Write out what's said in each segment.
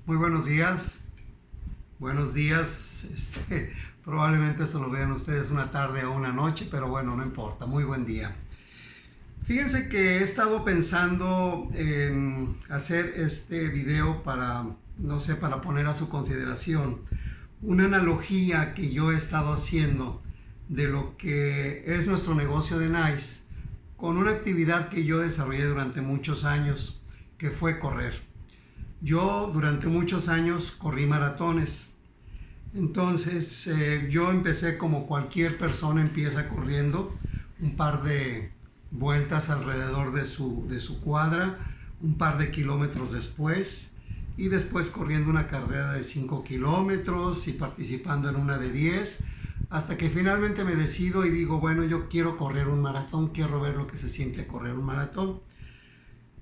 Muy buenos días. Buenos días. Probablemente esto lo vean ustedes una tarde o una noche, pero bueno, no importa. Muy buen día. Fíjense que he estado pensando en hacer este video para, no sé, para poner a su consideración una analogía que yo he estado haciendo de lo que es nuestro negocio de Nice con una actividad que yo desarrollé durante muchos años, que fue correr. Yo durante muchos años corrí maratones. Entonces yo empecé como cualquier persona empieza corriendo, un par de vueltas alrededor de su cuadra, un par de kilómetros después, y después corriendo una carrera de 5 kilómetros y participando en una de 10, hasta que finalmente me decido y digo, bueno, yo quiero correr un maratón, quiero ver lo que se siente correr un maratón.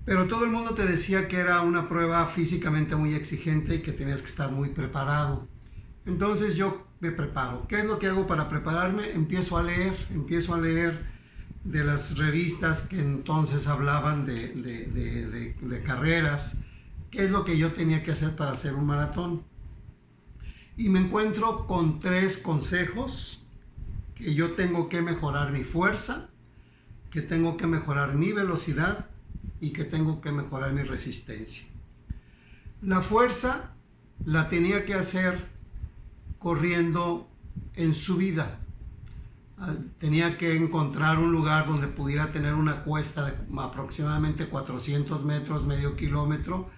Pero todo el mundo te decía que era una prueba físicamente muy exigente y que tenías que estar muy preparado. Entonces yo me preparo. ¿Qué es lo que hago para prepararme? Empiezo a leer de las revistas que entonces hablaban de carreras. ¿Qué es lo que yo tenía que hacer para hacer un maratón? Y me encuentro con 3 consejos: que yo tengo que mejorar mi fuerza, que tengo que mejorar mi velocidad y que tengo que mejorar mi resistencia. La fuerza la tenía que hacer corriendo en subida. Tenía que encontrar un lugar donde pudiera tener una cuesta de aproximadamente 400 metros, medio kilómetro,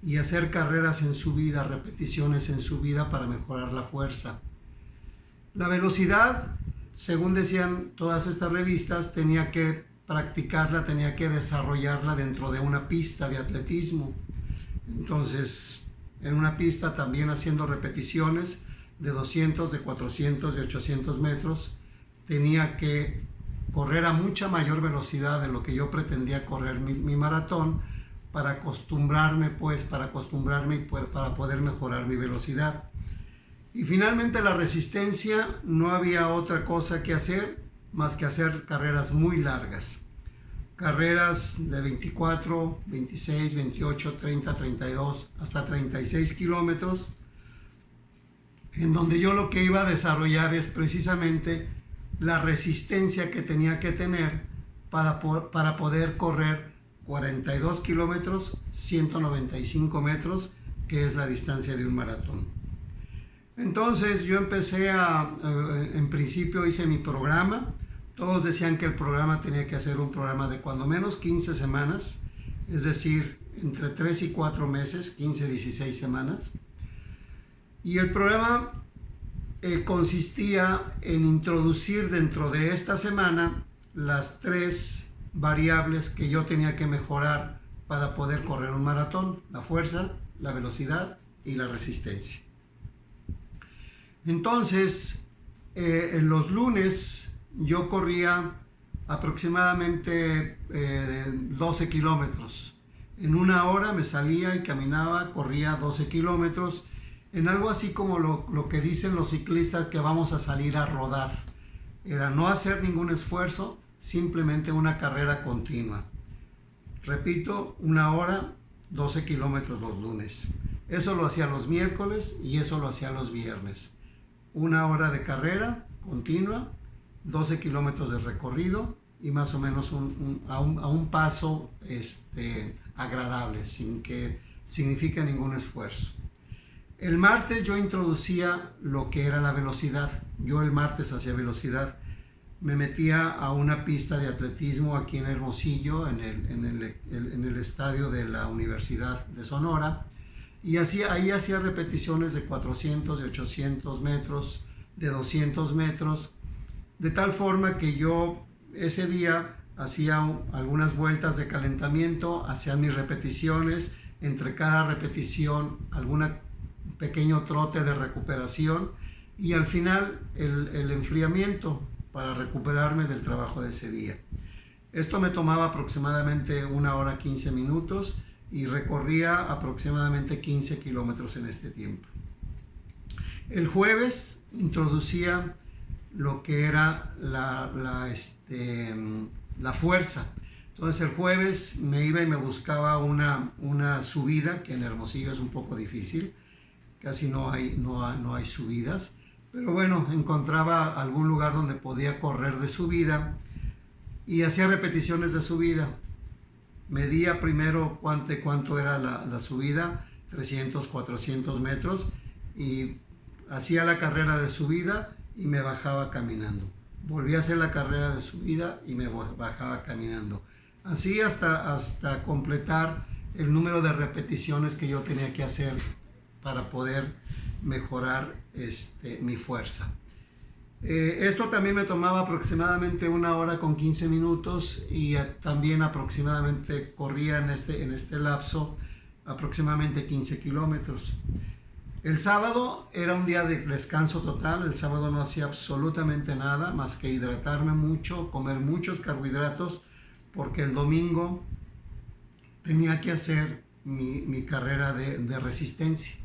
y hacer carreras en subida, repeticiones en subida para mejorar la fuerza. La velocidad, según decían todas estas revistas, tenía que practicarla, tenía que desarrollarla dentro de una pista de atletismo. Entonces, en una pista también haciendo repeticiones de 200, de 400, de 800 metros, tenía que correr a mucha mayor velocidad de lo que yo pretendía correr mi maratón para acostumbrarme y para poder mejorar mi velocidad. Y finalmente la resistencia, no había otra cosa que hacer más que hacer carreras muy largas. Carreras de 24, 26, 28, 30, 32, hasta 36 kilómetros, en donde yo lo que iba a desarrollar es precisamente la resistencia que tenía que tener para poder correr 42 kilómetros, 195 metros, que es la distancia de un maratón. Entonces yo empecé en principio hice mi programa. Todos decían que el programa tenía que hacer un programa de cuando menos 15 semanas, es decir, entre 3 y 4 meses, 15, 16 semanas. Y el programa consistía en introducir dentro de esta semana las 3 variables que yo tenía que mejorar para poder correr un maratón: la fuerza, la velocidad y la resistencia. Entonces, en los lunes yo corría aproximadamente 12 kilómetros. En una hora me salía y caminaba, corría 12 kilómetros, en algo así como lo que dicen los ciclistas, que vamos a salir a rodar. Era no hacer ningún esfuerzo, simplemente una carrera continua. Repito, una hora, 12 kilómetros los lunes. Eso lo hacía los miércoles y eso lo hacía los viernes. Una hora de carrera continua, 12 kilómetros de recorrido y más o menos a un paso agradable, sin que signifique ningún esfuerzo. El martes yo introducía lo que era la velocidad. Yo el martes hacía velocidad. Me metía a una pista de atletismo aquí en Hermosillo, en el estadio de la Universidad de Sonora, y ahí hacía repeticiones de 400, de 800 metros, de 200 metros, de tal forma que yo ese día hacía algunas vueltas de calentamiento, hacía mis repeticiones, entre cada repetición algún pequeño trote de recuperación y al final el enfriamiento para recuperarme del trabajo de ese día. Esto me tomaba aproximadamente 1 hora 15 minutos y recorría aproximadamente 15 kilómetros en este tiempo. El jueves introducía lo que era la fuerza. Entonces el jueves me iba y me buscaba una subida, que en Hermosillo es un poco difícil, casi no hay subidas, pero bueno, encontraba algún lugar donde podía correr de subida y hacía repeticiones de subida. Medía primero cuánto era la subida, 300, 400 metros, y hacía la carrera de subida y me bajaba caminando. Volví a hacer la carrera de subida y me bajaba caminando. Así hasta completar el número de repeticiones que yo tenía que hacer para poder mejorar mi fuerza. Esto también me tomaba aproximadamente 1 hora con 15 minutos y también aproximadamente corría en este lapso aproximadamente 15 kilómetros. El sábado era un día de descanso total. El sábado no hacía absolutamente nada más que hidratarme mucho, comer muchos carbohidratos, porque el domingo tenía que hacer mi carrera de resistencia.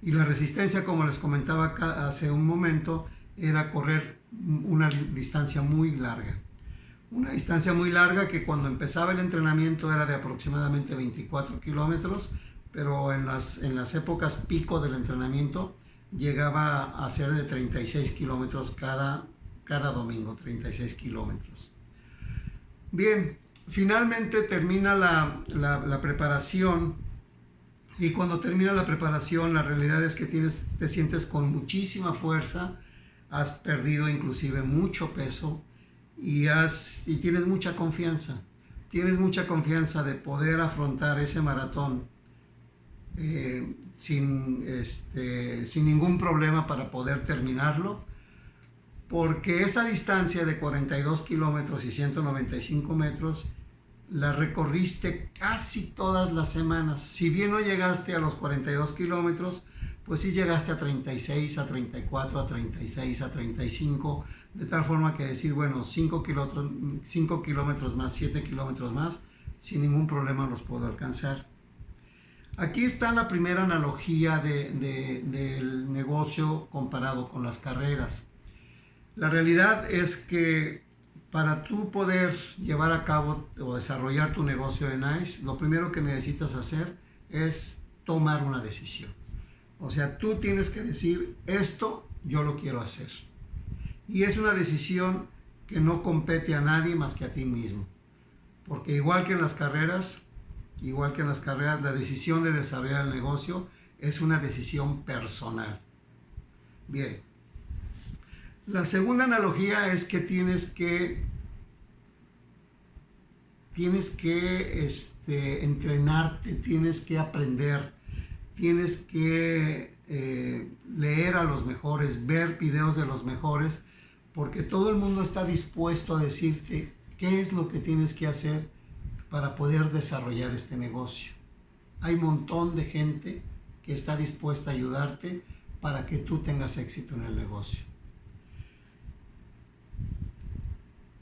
Y la resistencia, como les comentaba hace un momento, era correr una distancia muy larga. Una distancia muy larga que cuando empezaba el entrenamiento era de aproximadamente 24 kilómetros, pero en las épocas pico del entrenamiento llegaba a ser de 36 kilómetros cada domingo, 36 kilómetros. Bien, finalmente termina la preparación, y cuando termina la preparación la realidad es que te sientes con muchísima fuerza, has perdido inclusive mucho peso y tienes mucha confianza. Tienes mucha confianza de poder afrontar ese maratón sin ningún problema para poder terminarlo, porque esa distancia de 42 kilómetros y 195 metros la recorriste casi todas las semanas. Si bien no llegaste a los 42 kilómetros, pues sí llegaste a 36, a 34, a 36, a 35, de tal forma que decir, bueno, 5 kilómetros más, 7 kilómetros más, sin ningún problema los puedo alcanzar. Aquí está la primera analogía del negocio comparado con las carreras. La realidad es que para tú poder llevar a cabo o desarrollar tu negocio en ICE, lo primero que necesitas hacer es tomar una decisión. O sea, tú tienes que decir, esto yo lo quiero hacer. Y es una decisión que no compete a nadie más que a ti mismo. Porque igual que en las carreras, la decisión de desarrollar el negocio es una decisión personal. Bien. La segunda analogía es que tienes que entrenarte, tienes que aprender, tienes que leer a los mejores, ver videos de los mejores, porque todo el mundo está dispuesto a decirte qué es lo que tienes que hacer para poder desarrollar este negocio. Hay un montón de gente que está dispuesta a ayudarte para que tú tengas éxito en el negocio.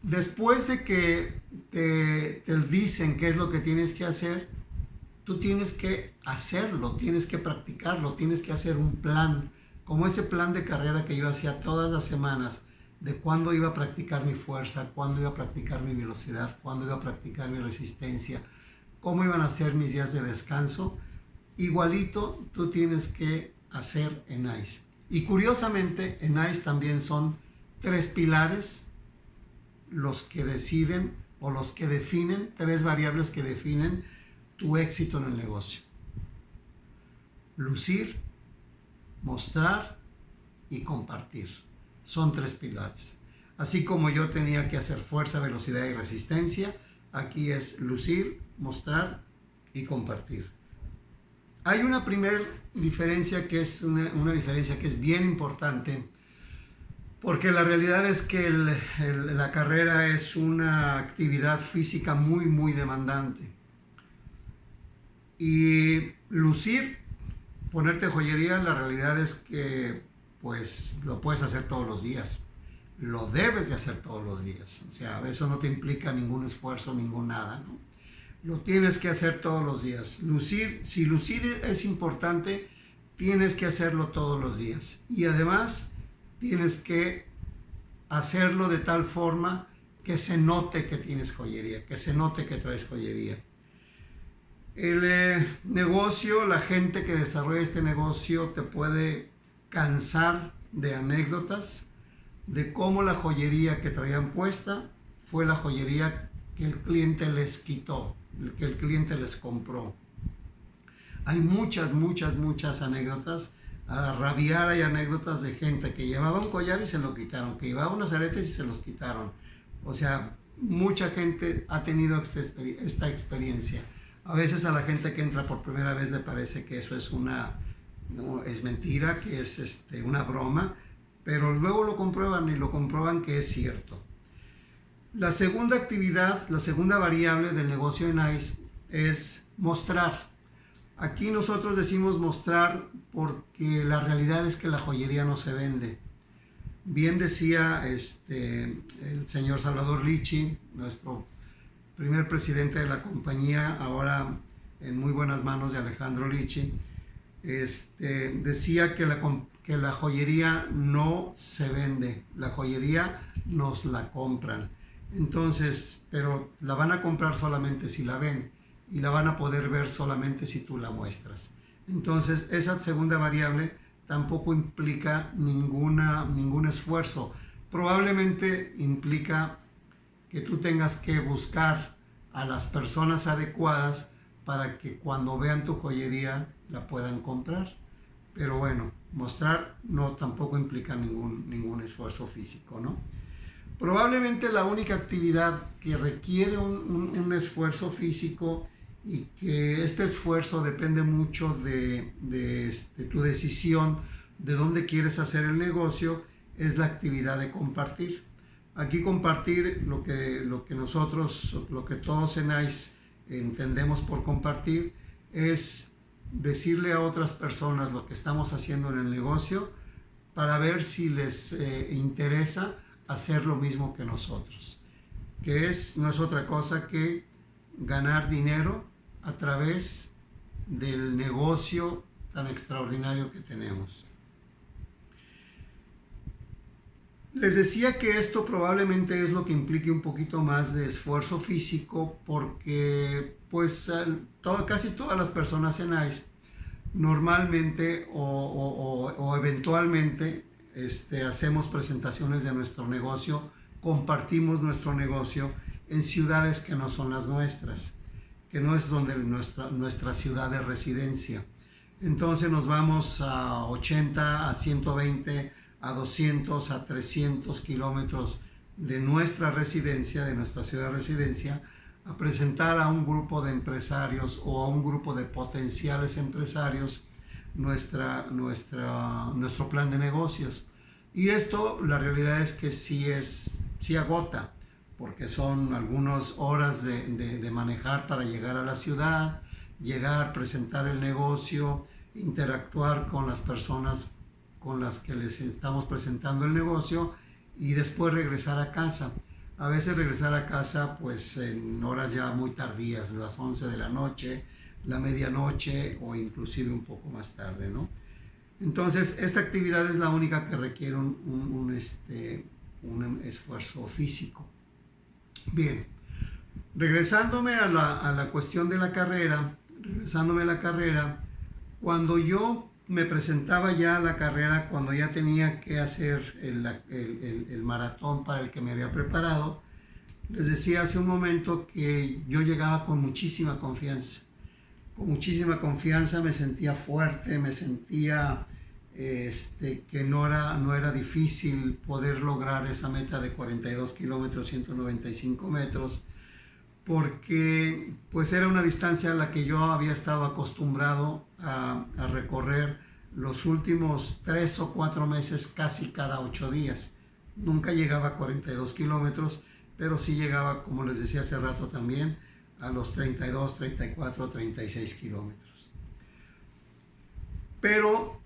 Después de que te dicen qué es lo que tienes que hacer, tú tienes que hacerlo, tienes que practicarlo, tienes que hacer un plan, como ese plan de carrera que yo hacía todas las semanas, de cuándo iba a practicar mi fuerza, cuándo iba a practicar mi velocidad, cuándo iba a practicar mi resistencia, cómo iban a ser mis días de descanso. Igualito tú tienes que hacer en ICE. Y curiosamente en ICE también son 3 pilares los que deciden o los que definen, 3 variables que definen tu éxito en el negocio: lucir, mostrar y compartir. Son 3 pilares. Así como yo tenía que hacer fuerza, velocidad y resistencia, aquí es lucir, mostrar y compartir. Hay una primera diferencia que es una diferencia que es bien importante, porque la realidad es que la carrera es una actividad física muy, muy demandante. Y lucir, ponerte joyería, la realidad es que pues lo puedes hacer todos los días. Lo debes de hacer todos los días. O sea, eso no te implica ningún esfuerzo, ningún nada, ¿no? Lo tienes que hacer todos los días. Lucir, si lucir es importante, tienes que hacerlo todos los días. Y además, tienes que hacerlo de tal forma que se note que tienes joyería, que se note que traes joyería. El negocio, la gente que desarrolla este negocio te puede cansar de anécdotas de cómo la joyería que traían puesta fue la joyería que el cliente les quitó, que el cliente les compró. Hay muchas anécdotas. A rabiar hay anécdotas de gente que llevaba un collar y se lo quitaron, que llevaba unos aretes y se los quitaron. O sea, mucha gente ha tenido esta experiencia. A veces a la gente que entra por primera vez le parece que eso es es mentira, que es una broma, pero luego lo comprueban y lo comprueban que es cierto. La segunda actividad, la segunda variable del negocio de Nice es mostrar. Aquí nosotros decimos mostrar porque la realidad es que la joyería no se vende. Bien decía el señor Salvador Lichi, nuestro primer presidente de la compañía, ahora en muy buenas manos de Alejandro Lichi, decía que la joyería no se vende, la joyería nos la compran. Entonces, pero la van a comprar solamente si la ven y la van a poder ver solamente si tú la muestras. Entonces, esa segunda variable tampoco implica ningún esfuerzo. Probablemente implica que tú tengas que buscar a las personas adecuadas para que cuando vean tu joyería la puedan comprar. Pero bueno, mostrar tampoco implica ningún esfuerzo físico, ¿no? Probablemente la única actividad que requiere un esfuerzo físico y que este esfuerzo depende mucho de tu decisión de dónde quieres hacer el negocio es la actividad de compartir. Aquí compartir lo que todos en ICE entendemos por compartir es decirle a otras personas lo que estamos haciendo en el negocio para ver si les interesa hacer lo mismo que nosotros, que no es otra cosa que ganar dinero a través del negocio tan extraordinario que tenemos. Les decía que esto probablemente es lo que implique un poquito más de esfuerzo físico porque pues casi todas las personas en ICE normalmente o eventualmente hacemos presentaciones de nuestro negocio, compartimos nuestro negocio en ciudades que no son las nuestras, que no es donde nuestra ciudad de residencia. Entonces nos vamos a 80, a 120, a 200, a 300 kilómetros de nuestra residencia, de nuestra ciudad de residencia, a presentar a un grupo de empresarios o a un grupo de potenciales empresarios nuestro plan de negocios. Y esto, la realidad es que sí agota, porque son algunas horas de manejar para llegar a la ciudad, presentar el negocio, interactuar con las personas con las que les estamos presentando el negocio y después regresar a casa. A veces regresar a casa pues en horas ya muy tardías, las 11 de la noche, la medianoche o inclusive un poco más tarde, ¿no? Entonces esta actividad es la única que requiere un esfuerzo físico. Bien, regresándome a la cuestión de la carrera, cuando yo me presentaba ya a la carrera, cuando ya tenía que hacer el maratón para el que me había preparado, les decía hace un momento que yo llegaba con muchísima confianza. Con muchísima confianza, me sentía fuerte, me sentía que no era difícil poder lograr esa meta de 42 kilómetros, 195 metros, porque pues era una distancia a la que yo había estado acostumbrado a recorrer los últimos 3 o 4 meses casi cada 8 días. Nunca llegaba a 42 kilómetros, pero sí llegaba, como les decía hace rato también, a los 32, 34, 36 kilómetros. Pero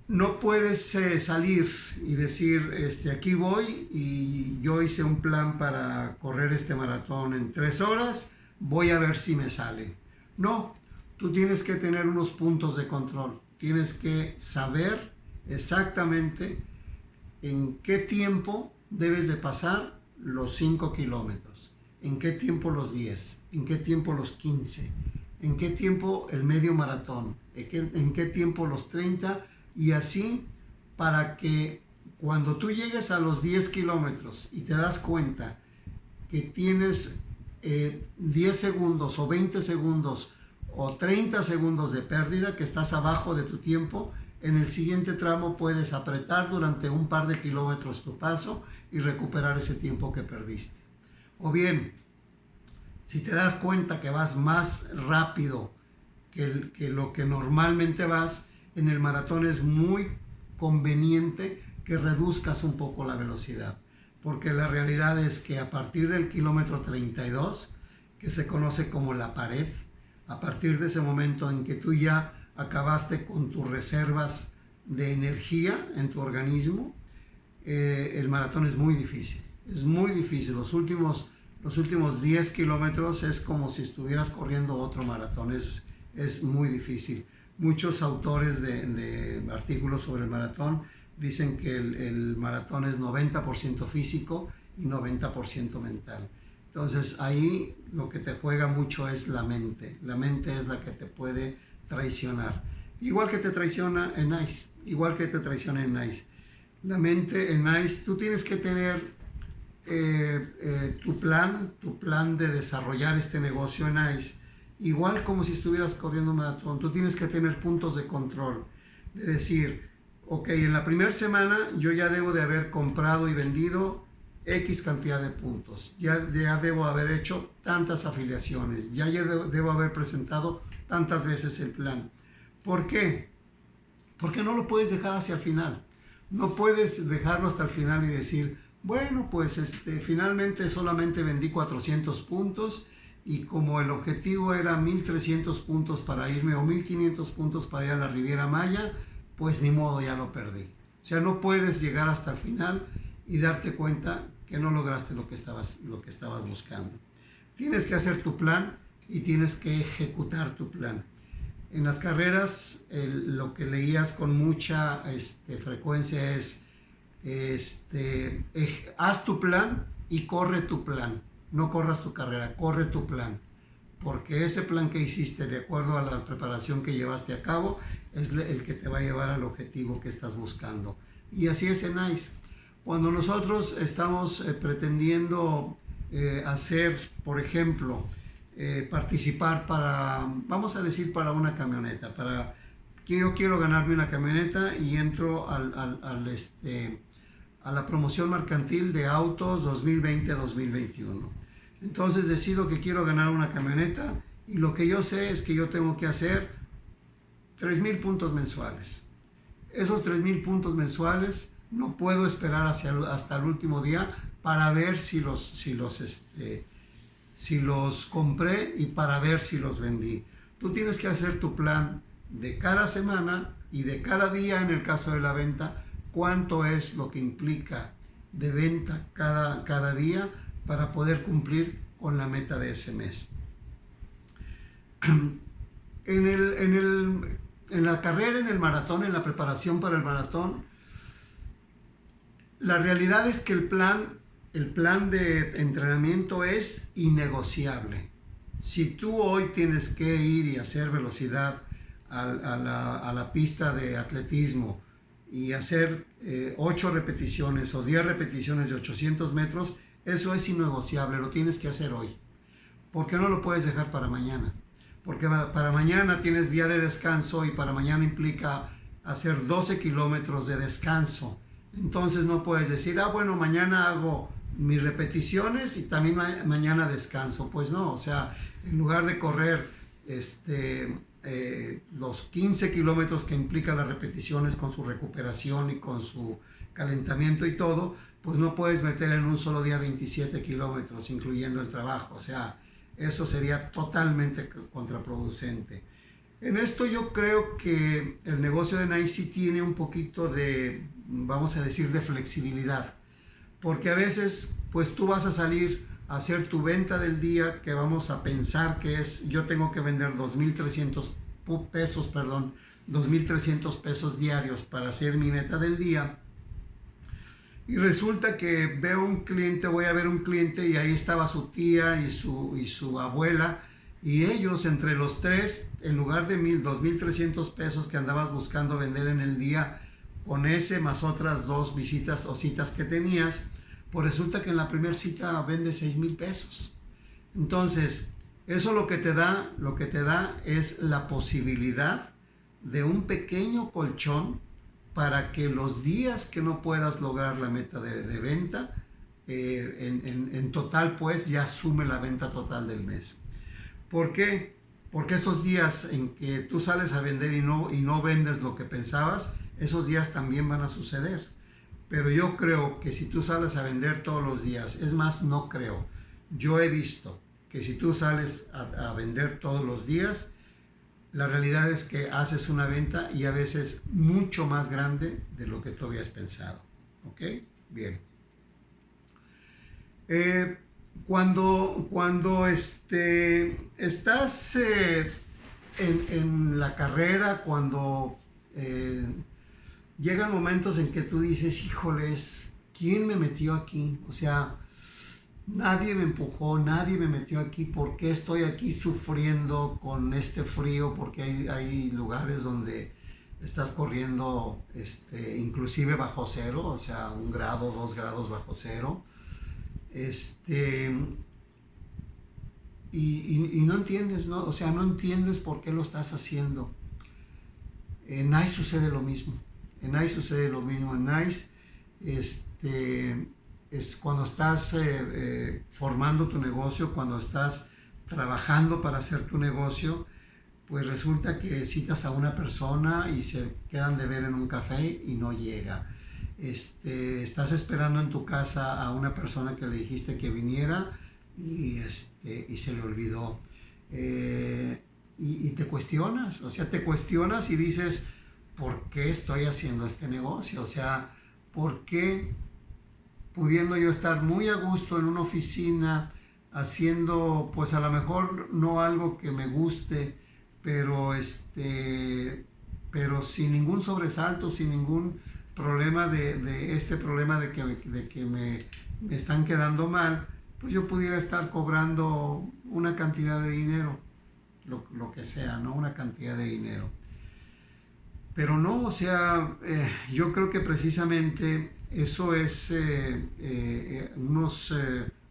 no puedes salir y decir, aquí voy y yo hice un plan para correr este maratón en 3 horas, voy a ver si me sale. No, tú tienes que tener unos puntos de control, tienes que saber exactamente en qué tiempo debes de pasar los 5 kilómetros? ¿En qué tiempo los 10? ¿En qué tiempo los 15? ¿En qué tiempo el medio maratón? ¿En qué tiempo los 30? Y así, para que cuando tú llegues a los 10 kilómetros y te das cuenta que tienes 10 segundos o 20 segundos o 30 segundos de pérdida, que estás abajo de tu tiempo, en el siguiente tramo puedes apretar durante un par de kilómetros tu paso y recuperar ese tiempo que perdiste. O bien, si te das cuenta que vas más rápido que lo que normalmente vas, en el maratón es muy conveniente que reduzcas un poco la velocidad, porque la realidad es que a partir del kilómetro 32, que se conoce como la pared, a partir de ese momento en que tú ya acabaste con tus reservas de energía en tu organismo, el maratón es muy difícil. Es muy difícil. Los últimos 10 kilómetros es como si estuvieras corriendo otro maratón. Es muy difícil. Muchos autores de artículos sobre el maratón dicen que el maratón es 90% físico y 90% mental. Entonces ahí lo que te juega mucho es la mente. La mente es la que te puede traicionar. Igual que te traiciona en ICE. Igual que te traiciona en ICE. La mente en ICE, tú tienes que tener tu plan de desarrollar este negocio en ICE. Igual como si estuvieras corriendo un maratón. Tú tienes que tener puntos de control. De decir, ok, en la primera semana yo ya debo de haber comprado y vendido X cantidad de puntos, ya debo haber hecho tantas afiliaciones, ya debo haber presentado tantas veces el plan. ¿Por qué? Porque no lo puedes dejar hacia el final. No puedes dejarlo hasta el final y decir, bueno, pues finalmente solamente vendí 400 puntos y como el objetivo era 1300 puntos para irme o 1500 puntos para ir a la Riviera Maya, pues ni modo, ya lo perdí. O sea, no puedes llegar hasta el final y darte cuenta que no lograste lo que estabas buscando. Tienes que hacer tu plan y tienes que ejecutar tu plan. En las carreras, lo que leías con mucha frecuencia es, haz tu plan y corre tu plan. No corras tu carrera, corre tu plan. Porque ese plan que hiciste de acuerdo a la preparación que llevaste a cabo es el que te va a llevar al objetivo que estás buscando. Y así es en ICE. Cuando nosotros estamos pretendiendo hacer, por ejemplo, participar vamos a decir, para una camioneta, que yo quiero ganarme una camioneta y entro a la promoción mercantil de autos 2020-2021. Entonces decido que quiero ganar una camioneta y lo que yo sé es que yo tengo que hacer 3,000 puntos mensuales. Esos 3,000 puntos mensuales no puedo esperar hasta el último día para ver si los compré y para ver si los vendí. Tú tienes que hacer tu plan de cada semana y de cada día en el caso de la venta, cuánto es lo que implica de venta cada día para poder cumplir con la meta de ese mes. En la carrera, en el maratón, en la preparación para el maratón, la realidad es que el plan de entrenamiento es innegociable. Si tú hoy tienes que ir y hacer velocidad a la pista de atletismo y hacer 8 repeticiones o 10 repeticiones de 800 metros, eso es innegociable, lo tienes que hacer hoy. ¿Por qué no lo puedes dejar para mañana? Porque para mañana tienes día de descanso y para mañana implica hacer 12 kilómetros de descanso. Entonces no puedes decir, bueno, mañana hago mis repeticiones y también mañana descanso. Pues no, o sea, en lugar de correr los 15 kilómetros que implican las repeticiones con su recuperación y con su calentamiento y todo, pues no puedes meter en un solo día 27 kilómetros, incluyendo el trabajo. O sea, eso sería totalmente contraproducente. En esto yo creo que el negocio de NICE tiene un poquito de, vamos a decir, de flexibilidad. Porque a veces, pues tú vas a salir a hacer tu venta del día, que vamos a pensar que es, yo tengo que vender 2,300 pesos diarios para hacer mi meta del día. Y resulta que veo un cliente, voy a ver un cliente y ahí estaba su tía y su abuela. Y ellos, entre los tres, en lugar de 2,300 pesos que andabas buscando vender en el día, con ese más otras 2 visitas o citas que tenías, pues resulta que en la primera cita vende 6,000 pesos. Entonces, eso lo que te da es la posibilidad de un pequeño colchón para que los días que no puedas lograr la meta de venta, en total pues ya sume la venta total del mes. ¿Por qué? Porque esos días en que tú sales a vender y no vendes lo que pensabas, esos días también van a suceder. Pero yo creo que si tú sales a vender todos los días, es más, no creo, yo he visto que si tú sales a vender todos los días, la realidad es que haces una venta y a veces mucho más grande de lo que tú habías pensado. ¿Ok? Bien. Cuando estás en la carrera, cuando llegan momentos en que tú dices, híjoles, ¿quién me metió aquí? O sea, nadie me empujó, nadie me metió aquí. ¿Por qué estoy aquí sufriendo con este frío? Porque hay lugares donde estás corriendo inclusive bajo cero, o sea, 1 grado, 2 grados bajo cero. Y no entiendes, ¿no? O sea, no entiendes por qué lo estás haciendo. En NICE sucede lo mismo. En NICE sucede lo mismo. En NICE, es cuando estás formando tu negocio, cuando estás trabajando para hacer tu negocio, pues resulta que citas a una persona y se quedan de ver en un café y no llega. Estás esperando en tu casa a una persona que le dijiste que viniera y se le olvidó. Y te cuestionas, o sea, te cuestionas y dices, ¿por qué estoy haciendo este negocio? O sea, ¿por qué, pudiendo yo estar muy a gusto en una oficina haciendo, pues a lo mejor no algo que me guste, pero sin ningún sobresalto, sin ningún problema problema de que me están quedando mal, pues yo pudiera estar cobrando una cantidad de dinero, lo que sea, ¿no? Una cantidad de dinero. Pero no, o sea, yo creo que precisamente eso es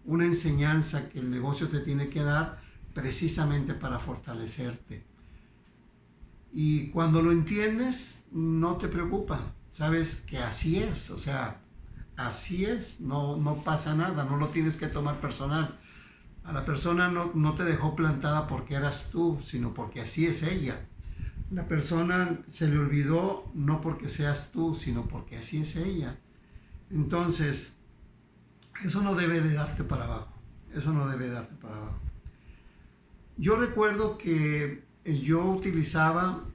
una enseñanza que el negocio te tiene que dar precisamente para fortalecerte. Y cuando lo entiendes, no te preocupa. Sabes que así es, o sea, así es, no pasa nada, no lo tienes que tomar personal. A la persona no te dejó plantada porque eras tú, sino porque así es ella. La persona se le olvidó no porque seas tú, sino porque así es ella. Entonces, eso no debe de darte para abajo. Eso no debe de darte para abajo. Yo recuerdo que yo utilizaba,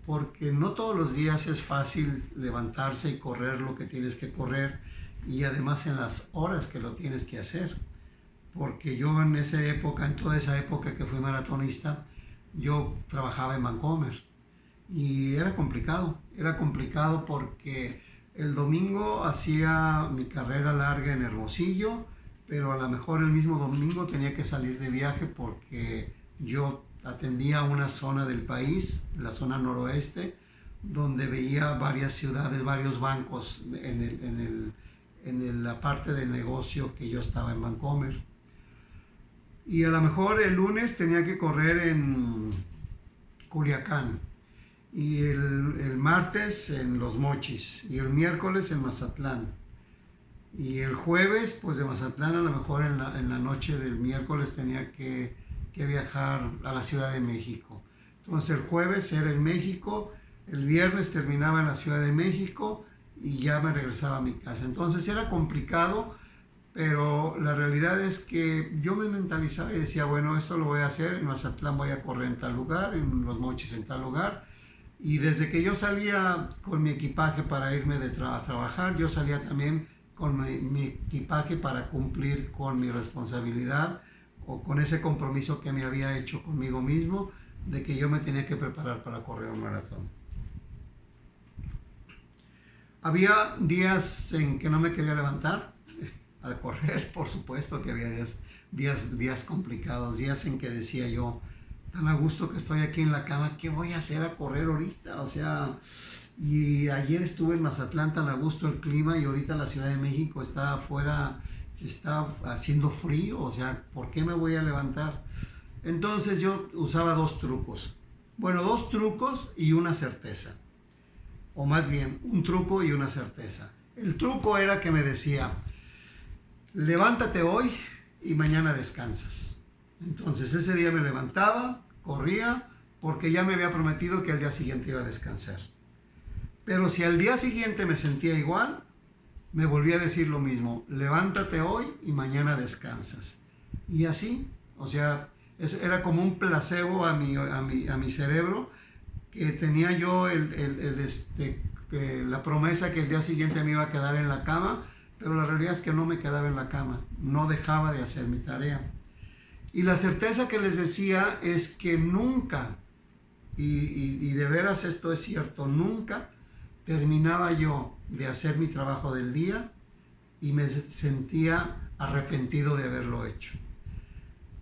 porque no todos los días es fácil levantarse y correr lo que tienes que correr, y además en las horas que lo tienes que hacer. Porque yo en toda esa época que fui maratonista, yo trabajaba en Vancomer. Y era complicado porque el domingo hacía mi carrera larga en Hermosillo, pero a lo mejor el mismo domingo tenía que salir de viaje porque yo atendía una zona del país, la zona noroeste, donde veía varias ciudades, varios bancos en la parte del negocio que yo estaba en Vancomer. Y a lo mejor el lunes tenía que correr en Culiacán, y el martes en Los Mochis, y el miércoles en Mazatlán, y el jueves pues de Mazatlán a lo mejor en la noche del miércoles tenía que viajar a la Ciudad de México. Entonces el jueves era en México, el viernes terminaba en la Ciudad de México y ya me regresaba a mi casa. Entonces era complicado, pero la realidad es que yo me mentalizaba y decía, bueno, esto lo voy a hacer, en Mazatlán voy a correr en tal lugar, en Los Mochis en tal lugar. Y desde que yo salía con mi equipaje para irme a trabajar, yo salía también con mi equipaje para cumplir con mi responsabilidad o con ese compromiso que me había hecho conmigo mismo de que yo me tenía que preparar para correr un maratón. Había días en que no me quería levantar a correr, por supuesto que había días complicados, días en que decía yo, tan a gusto que estoy aquí en la cama, ¿qué voy a hacer a correr ahorita? O sea, y ayer estuve en Mazatlán, tan a gusto el clima, y ahorita la Ciudad de México está afuera, está haciendo frío, o sea, ¿por qué me voy a levantar? Entonces yo usaba dos trucos. Bueno, dos trucos y una certeza. O más bien, un truco y una certeza. El truco era que me decía, levántate hoy y mañana descansas. Entonces ese día me levantaba, corría, porque ya me había prometido que al día siguiente iba a descansar. Pero si al día siguiente me sentía igual, me volvía a decir lo mismo, levántate hoy y mañana descansas. Y así, o sea, eso era como un placebo a mi cerebro, que tenía yo la promesa que el día siguiente me iba a quedar en la cama, pero la realidad es que no me quedaba en la cama, no dejaba de hacer mi tarea. Y la certeza que les decía es que nunca, y de veras esto es cierto, nunca terminaba yo de hacer mi trabajo del día y me sentía arrepentido de haberlo hecho.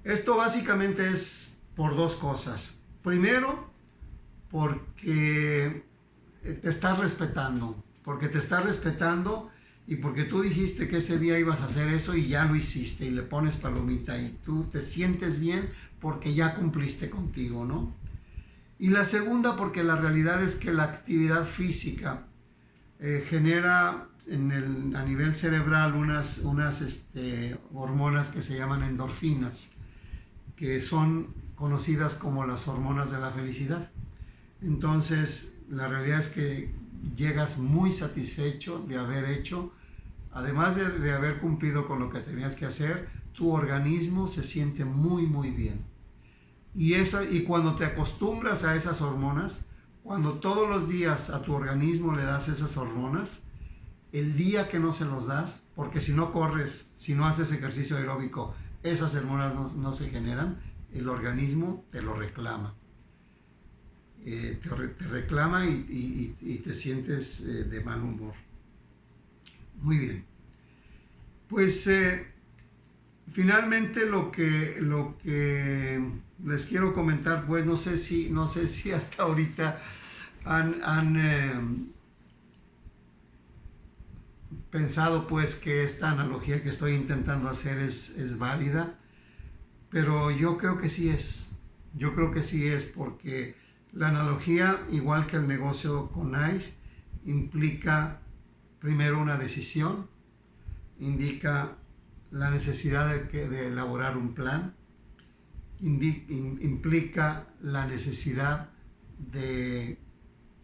Esto básicamente es por dos cosas. Primero, porque te estás respetando, y porque tú dijiste que ese día ibas a hacer eso y ya lo hiciste y le pones palomita y tú te sientes bien porque ya cumpliste contigo, ¿no? Y la segunda, porque la realidad es que la actividad física genera a nivel cerebral unas hormonas que se llaman endorfinas, que son conocidas como las hormonas de la felicidad. Entonces, la realidad es que llegas muy satisfecho de haber hecho, además de haber cumplido con lo que tenías que hacer, tu organismo se siente muy, muy bien. Y cuando te acostumbras a esas hormonas, cuando todos los días a tu organismo le das esas hormonas, el día que no se los das, porque si no corres, si no haces ejercicio aeróbico, esas hormonas no se generan, el organismo te lo reclama. Te reclama y te sientes de mal humor. Muy bien. Pues finalmente lo que les quiero comentar, pues no sé si hasta ahorita han pensado pues que esta analogía que estoy intentando hacer es válida, pero yo creo que sí es. Yo creo que sí es, porque la analogía, igual que el negocio con NICE, implica primero una decisión, indica la necesidad de elaborar un plan, implica la necesidad de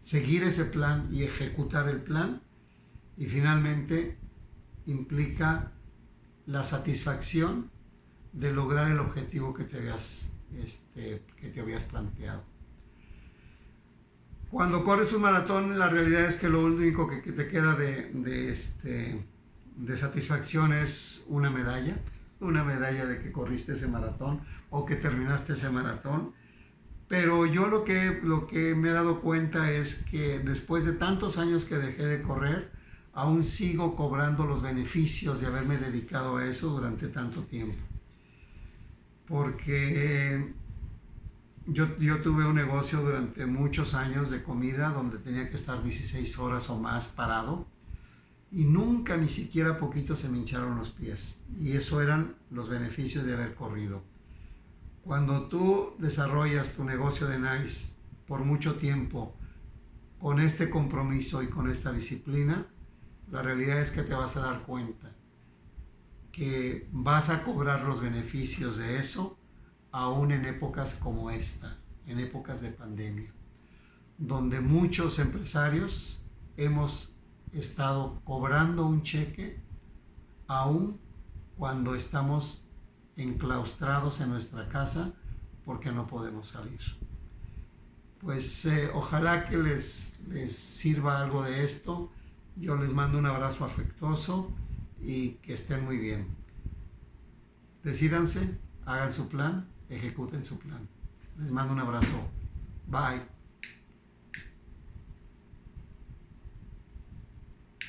seguir ese plan y ejecutar el plan, y finalmente implica la satisfacción de lograr el objetivo que te habías planteado. Cuando corres un maratón, la realidad es que lo único que te queda de satisfacción es una medalla de que corriste ese maratón o que terminaste ese maratón. Pero yo lo que me he dado cuenta es que después de tantos años que dejé de correr, aún sigo cobrando los beneficios de haberme dedicado a eso durante tanto tiempo. Porque yo tuve un negocio durante muchos años de comida donde tenía que estar 16 horas o más parado, y nunca, ni siquiera poquito, se me hincharon los pies. Y eso eran los beneficios de haber corrido. Cuando tú desarrollas tu negocio de NICE por mucho tiempo con este compromiso y con esta disciplina, la realidad es que te vas a dar cuenta que vas a cobrar los beneficios de eso aún en épocas como esta, en épocas de pandemia, donde muchos empresarios hemos estado cobrando un cheque aún cuando estamos enclaustrados en nuestra casa porque no podemos salir. Pues ojalá que les sirva algo de esto. Yo les mando un abrazo afectuoso y que estén muy bien. Decídanse, hagan su plan, ejecuten su plan. Les mando un abrazo. Bye.